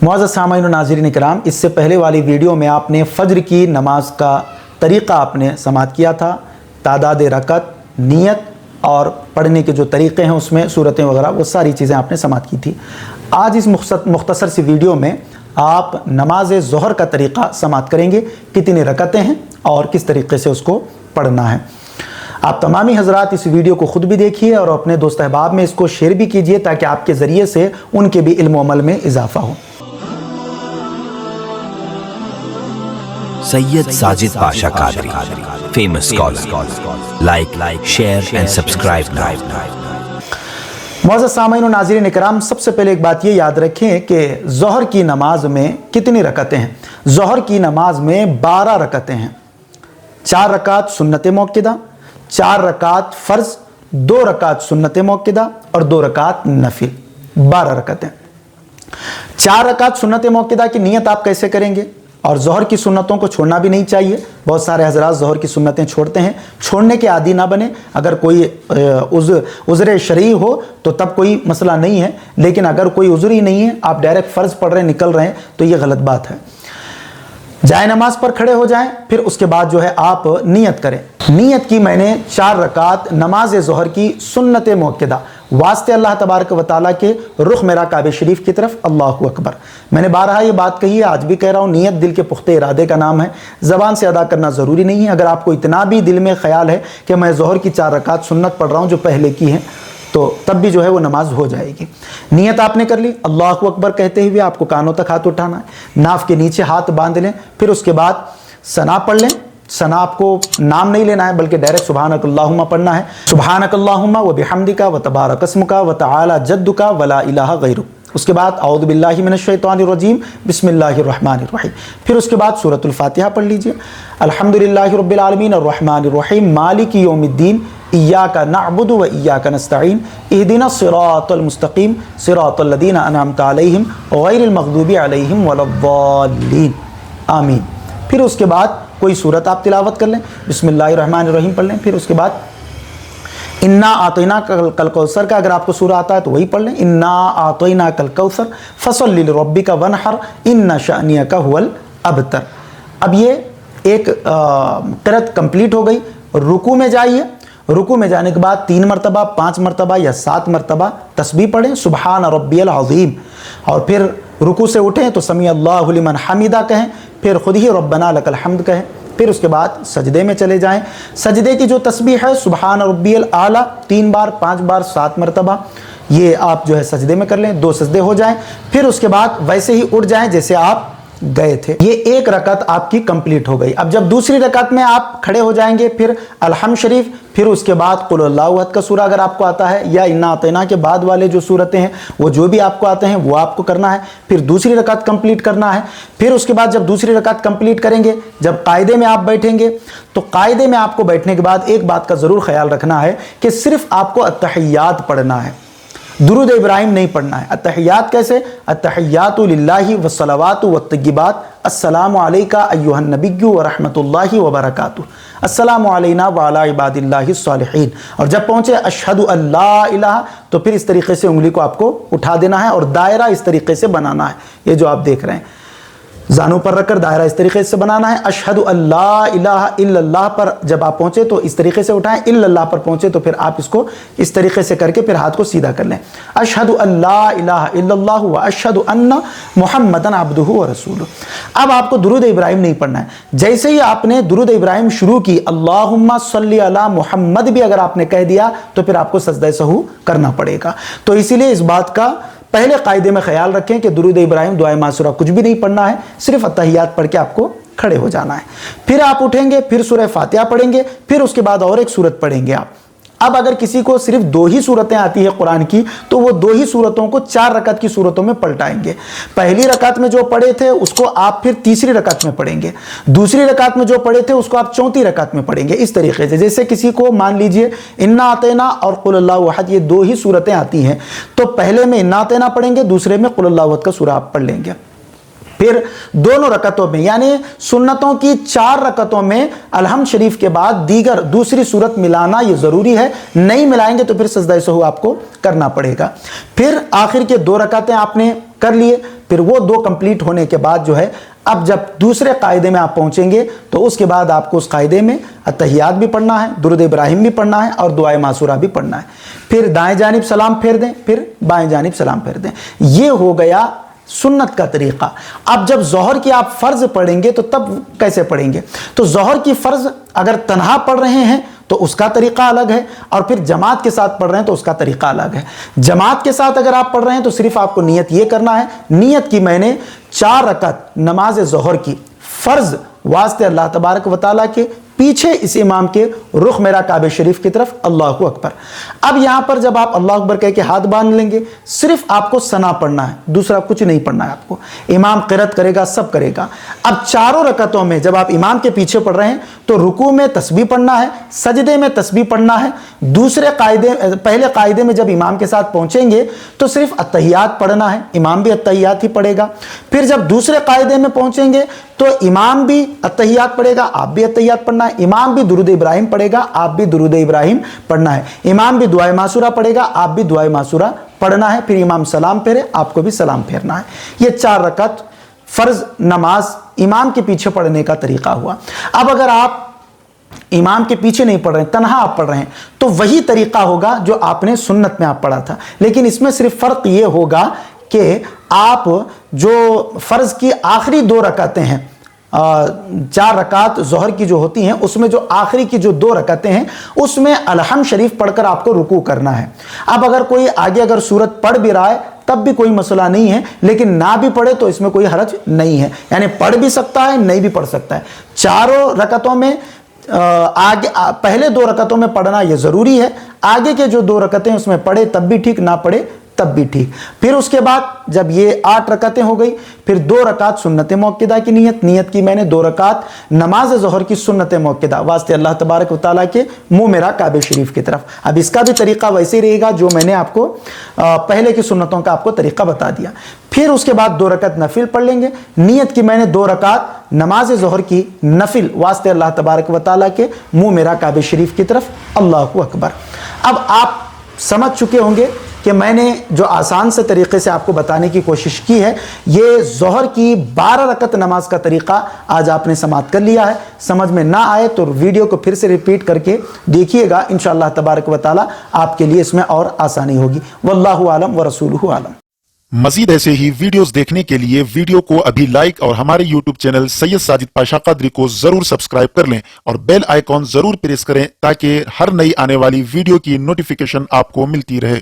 मुअज़्ज़ज़ सामईन व नाज़रीन इकराम, इससे पहले वाली वीडियो में आपने फ़ज्र की नमाज का तरीक़ा आपने समाअत किया था, तादाद रकअत, नियत और पढ़ने के जो तरीक़े हैं उसमें सूरतें वगैरह, वो सारी चीज़ें आपने समाअत की थी। आज इस मुख्तसर सी वीडियो में आप नमाज ज़ोहर का तरीक़ा समाअत करेंगे, कितनी रकअतें हैं और किस तरीक़े से उसको पढ़ना है। आप तमामी हज़रात इस वीडियो को ख़ुद भी देखिए और अपने दोस्त अहबाब में इसको शेयर भी कीजिए ताकि आपके ज़रिए से उनके भी इल्म व अमल में इजाफ़ा हो। Syed Sajid Pasha Qadri, famous scholar. Like, share and subscribe now. मुअज़्ज़ज़ सामईन व नाज़रीन इकराम, सबसे पहले एक बात ये याद रखें कि ज़ोहर की नमाज में कितनी रकअतें हैं। ज़ोहर की नमाज में 12 रकअतें हैं। 4 रकात सुन्नत मौक़िदा, 4 रकात फ़र्ज़, 2 रकात सुन्नत मौक़िदा और 2 रकात नफिल, 12 रकअतें। 4 रकात सुन्नत मौक़िदा की नियत आप कैसे करेंगे, और ज़ोहर की सुन्नतों को छोड़ना भी नहीं चाहिए। बहुत सारे हज़रात ज़ोहर की सुन्नतें छोड़ते हैं, छोड़ने के आदी ना बने। अगर कोई उज़्र शरई हो तो तब कोई मसला नहीं है, लेकिन अगर कोई उज़्र ही नहीं है, आप डायरेक्ट फ़र्ज़ पढ़ रहे हैं, निकल रहे हैं, तो ये गलत बात है। जाए नमाज पर खड़े हो जाएं, फिर उसके बाद जो है आप नियत करें। नियत की मैंने 4 रकात नमाज ज़ोहर की सुन्नत मौक़िदा, वास्ते अल्लाह तबारक व तआला के रुख मेरा काबे शरीफ की तरफ, अल्लाहु अकबर। मैंने बारहा ये बात कही है, आज भी कह रहा हूँ, नियत दिल के पुख्ते इरादे का नाम है, ज़बान से अदा करना ज़रूरी नहीं है। अगर आपको इतना भी दिल में ख्याल है कि मैं ज़ोहर की 4 रकात सुन्नत पढ़ रहा हूँ जो पहले की है, तो तब भी जो है वो नमाज हो जाएगी। नियत आपने कर ली, अल्लाहु अकबर कहते हुए आपको कानों तक हाथ उठाना है, नाफ के नीचे हाथ बांध लें, फिर उसके बाद सना पढ़ लें। सना आपको नाम नहीं लेना है, बल्कि डायरेक्ट सुबहानक अल्लाहुम्मा पढ़ना है। सुबहानक अल्लाहुम्मा व बिहम्दिका व तबारक अस्मुका व तआला जद्दुका व ला इलाहा गैरुक। उसके बाद औज़ु बिल्लाहि मिनश शैतानिर रजीम बिस्मिल्लाहिर रहमानिर रहीम। फिर उसके बाद सूरतुल फातिहा पढ़ लीजिए। अल्हम्दुलिल्लाहि रब्बिल आलमीन अर्रहमानिर रहीम मालिकि यौमिद्दीन इय्याका नअबुदु व इय्याका नस्तईन इहदिनस सिरातल मुस्तकीम सिरातल लज़ीना अनअमता अलैहिम गैरिल मग़दूबि अलैहिम वलद्दाल्लीन, आमीन। फिर उसके बाद कोई सूरत आप तिलावत कर लें, बिस्मिल्लाहिर्रहमानिर्रहीम पढ़ लें। फिर उसके बाद इन्ना आतैना कल कौसर का अगर आपको सूरा आता है तो वही पढ़ लें, इन्ना आतैना कल कौसर फसल्लि लिरब्बिका वनहर इन्ना शानियका हुवल अबतर। अब ये एक क़िरात कंप्लीट हो गई। रुकू में जाइए, रुकू में जाने के बाद 3 मरतबा, 5 मरतबा या 7 मरतबा तस्बीह पढ़ें, सुबहान रब्बियल अज़ीम। और फिर रुकू से उठें तो समी अल्लाहु लिमन हमीदा कहें, फिर खुद ही रब्बना लकल हम्द कहें। फिर उसके बाद सजदे में चले जाएं। सजदे की जो तस्बीह है सुबहान रब्बियल आला 3 बार, 5 बार, 7 मरतबा, ये आप जो है सजदे में कर लें, 2 सजदे हो जाएं। फिर उसके बाद वैसे ही उठ जाएं जैसे आप गए थे। ये 1 रकअत आपकी कंप्लीट हो गई। अब जब दूसरी रकअत में आप खड़े हो जाएंगे, फिर अलहम शरीफ, फिर उसके बाद कुल अल्लाहु अहद का सूरा अगर आपको आता है, या इन्ना अतैना के बाद वाले जो सूरतें हैं वो जो भी आपको आते हैं वो आपको करना है। फिर दूसरी रकअत कंप्लीट करना है। फिर उसके बाद जब दूसरी रकअत कंप्लीट करेंगे, जब कायदे में आप बैठेंगे, तो कायदे में आपको बैठने के बाद एक बात का ज़रूर ख्याल रखना है कि सिर्फ आपको अत्तहियात पढ़ना है, दुरूद इब्राहिम नहीं पढ़ना है। अत्तहियात कैसे? अत्तहियातु लिल्लाहि वस्सलावातु वत्तय्यिबात अस्सलामु अलैका अय्युहन नबिय्यु व रहमतुल्लाहि व बरकातुहू अस्सलामु अलैना व अला इबादिल्लाहिस सालिहीन। और जब पहुँचे अशहदु अल्ला इलाहा, तो फिर इस तरीके से उंगली को आपको उठा देना है और दायरा इस तरीके से बनाना है। ये जो आप देख रहे हैं, जानू पर रखकर दायरा इस तरीके से बनाना है। अशहदु अल्ला इलाहा इल्लल्लाह पर जब आप पहुँचे तो इस तरीके से उठाएं, इल्लल्लाह पर पहुँचे तो फिर आप इसको इस तरीके से करके फिर हाथ को सीधा कर लें। अशहदु अल्ला इलाहा इल्लल्लाह व अशहदु अन्ना मुहम्मदन अब्दुहु व रसूलुहु। अब आपको दुरूद इब्राहिम नहीं पढ़ना है। जैसे ही आपने दुरूद इब्राहिम शुरू की, अल्लाहुम्मा सल्ली अला मुहम्मद भी अगर आपने कह दिया, तो फिर आपको सजदा सहू करना पड़ेगा। तो इसीलिए इस बात का पहले कायदे में ख्याल रखें कि दुरूद इब्राहिम, दुआए मासूरा कुछ भी नहीं पढ़ना है, सिर्फ अत्तहियात पढ़ के आपको खड़े हो जाना है। फिर आप उठेंगे, फिर सूरह फातिहा पढ़ेंगे, फिर उसके बाद और एक सूरत पढ़ेंगे आप। अब अगर किसी को सिर्फ 2 ही सूरतें आती है कुरान की, तो वो 2 ही सूरतों को 4 रकअत की सूरतों में पलटाएंगे। पहली रकअत में जो पढ़े थे उसको आप फिर तीसरी रकअत में पढ़ेंगे, दूसरी रकअत में जो पढ़े थे उसको आप चौथी रकअत में पढ़ेंगे। इस तरीके से, जैसे किसी को मान लीजिए इन्ना अतैना और कुल अल्लाहु अहद ये 2 ही सूरतें आती हैं, तो पहले में इन्ना अतैना पढ़ेंगे, दूसरे में कुल अल्लाहु अहद का सूरा आप पढ़ लेंगे। फिर दोनों रकतों में यानी सुन्नतों की 4 रकतों में अलहम्द शरीफ के बाद दीगर दूसरी सूरत मिलाना ये ज़रूरी है। नहीं मिलाएंगे तो फिर सजदा सहू आपको करना पड़ेगा। फिर आखिर के 2 रकातें आपने कर लिए, फिर वो 2 कंप्लीट होने के बाद जो है, अब जब दूसरे कायदे में आप पहुंचेंगे तो उसके बाद आपको उस कायदे में अत्तहियात भी पढ़ना है, दुरूद इब्राहिम भी पढ़ना है और दुआए मासूरा भी पढ़ना है। फिर दाएं जानिब सलाम फेर दें, फिर बाएं जानिब सलाम फेर दें। ये हो गया सुन्नत का तरीका। अब जब ज़ोहर की आप फ़र्ज़ पढ़ेंगे तो तब कैसे पढ़ेंगे? तो ज़ोहर की फ़र्ज़ अगर तन्हा पढ़ रहे हैं तो उसका तरीका अलग है, और फिर जमात के साथ पढ़ रहे हैं तो उसका तरीका अलग है। जमात के साथ अगर आप पढ़ रहे हैं तो सिर्फ आपको नियत ये करना है, नियत की मैंने 4 रकत नमाज ज़ोहर की फ़र्ज़ वास्ते अल्लाह तबारक व तआला के, पीछे इस इमाम के रुख मेरा काबे शरीफ की तरफ, अल्लाहु अकबर। अब यहां पर जब आप अल्लाह अकबर कह के हाथ बांध लेंगे, सिर्फ आपको सना पढ़ना है, दूसरा कुछ नहीं पढ़ना है आपको। इमाम क़िरात करेगा, सब करेगा। अब चारों रकतों में जब आप इमाम के पीछे पढ़ रहे हैं तो रुकू में तस्बीह पढ़ना है, सजदे में तस्बीह पढ़ना है। दूसरे कायदे, पहले कायदे में जब इमाम के साथ पहुंचेंगे तो सिर्फ अत्तहियात पढ़ना है, इमाम भी अत्तहियात ही पढ़ेगा। फिर जब दूसरे कायदे में पहुंचेंगे तो इमाम भी अत्तहियात पढ़ेगा, आप भी अत्तहियात पढ़ना है। इमाम भी दुरूद इब्राहिम पढ़ेगा, आप भी दुरूद इब्राहिम पढ़ना है। इमाम भी दुआए मासूरा पढ़ेगा, आप भी दुआए मासूरा पढ़ना है। फिर इमाम सलाम फेरे, आपको भी सलाम फेरना है। ये 4 रकत फ़र्ज़ नमाज इमाम के पीछे पढ़ने का तरीका हुआ। अब अगर आप इमाम के पीछे नहीं पढ़ रहे हैं, तन्हा आप पढ़ रहे हैं, तो वही तरीका होगा जो आपने सुन्नत में आप पढ़ा था। लेकिन इसमें सिर्फ फ़र्क ये होगा कि आप जो फ़र्ज़ की आखिरी 2 रकातें हैं, 4 रकात ज़ोहर की जो होती हैं, उसमें जो आखिरी की जो 2 रकातें हैं उसमें अलहम शरीफ पढ़कर आपको रुकू करना है। अब अगर कोई आगे अगर सूरत पढ़ भी रहा है तब भी कोई मसला नहीं है, लेकिन ना भी पढ़े तो इसमें कोई हरज नहीं है, यानी पढ़ भी सकता है, नहीं भी पढ़ सकता है। चारों रकतों में आगे पहले 2 रकतों में पढ़ना यह ज़रूरी है, आगे के जो 2 रकतें उसमें पढ़े तब भी ठीक, ना पढ़े तब भी ठीक। फिर उसके बाद जब ये 8 रकतें हो गई, फिर 2 रकात सुन्नत मुअक्किदा की नियत की मैंने 2 रकात नमाज ज़ोहर की सुन्नत मुअक्किदा वास्ते अल्लाह तबारक व तआला के मुंह मेरा काबे शरीफ की तरफ। अब इसका भी तरीका वैसे ही रहेगा जो मैंने आपको पहले की सुन्नतों का आपको तरीका बता दिया। फिर उसके बाद 2 रकत नफिल पढ़ लेंगे। नियत की मैंने 2 रकात नमाज ज़ोहर की नफिल वास्ते अल्लाह तबारक व तआला के मुंह मेरा काबे शरीफ की तरफ, अल्लाहु अकबर। अब आप समझ चुके होंगे कि मैंने जो आसान से तरीके से आपको बताने की कोशिश की है, ये ज़ोहर की 12 रकत नमाज का तरीका आज आपने समाप्त कर लिया है। समझ में ना आए तो वीडियो को फिर से रिपीट करके देखिएगा, इंशाअल्लाह तबारक व तआला आपके लिए इसमें और आसानी होगी। वल्लाहु आलम व रसूलुहु आलम। मजीद ऐसे ही वीडियोस देखने के लिए वीडियो को अभी लाइक और हमारे यूट्यूब चैनल सैयद साजिद पाशा कादरी को जरूर सब्सक्राइब कर लें और बेल आइकॉन जरूर प्रेस करें ताकि हर नई आने वाली वीडियो की नोटिफिकेशन आपको मिलती रहे।